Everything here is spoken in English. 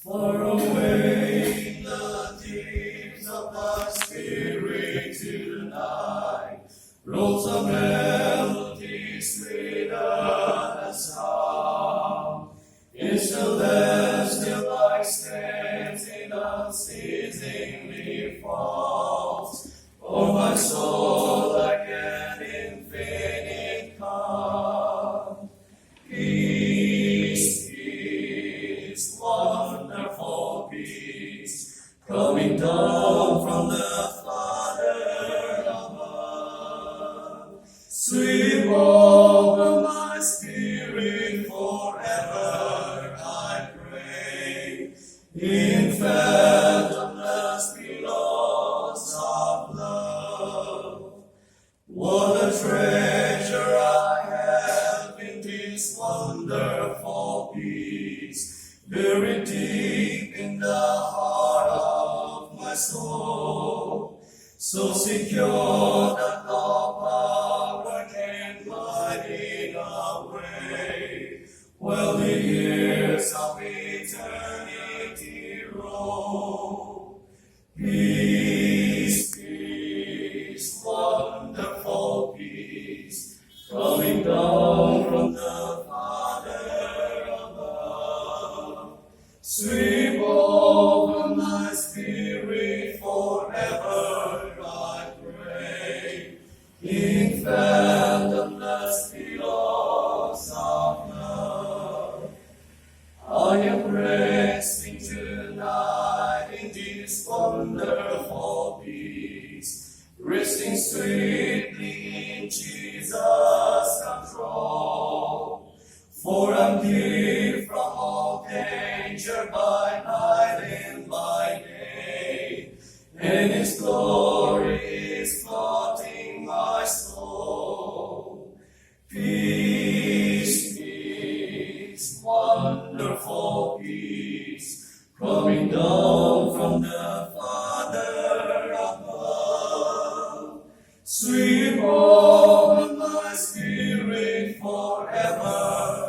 Far away in the deeps of thy spirit tonight rolls a melody sweeter than sound. In celestial like strains it unceasingly falls, o'er my soul like an infinite calm. Peace, peace, wonderful peace, coming down from the Father above. Sweep over my spirit forever, I pray, in fathomless billows of love. What a treasure I have in this wonderful peace, buried deep in the heart of my soul, so secure that no power can hide it away, while the years of eternity roll. Peace, peace, wonderful peace, coming down from the Father above. Sweep over my spirit forever, I pray, in fathomless billows of love. I am resting tonight in this wonderful peace, resting sweetly in Jesus' control. For I'm hid from all danger by night and by day, and His glory is flooding my soul. Peace, peace, wonderful peace, coming down from the Father above. Sweep over my spirit forever,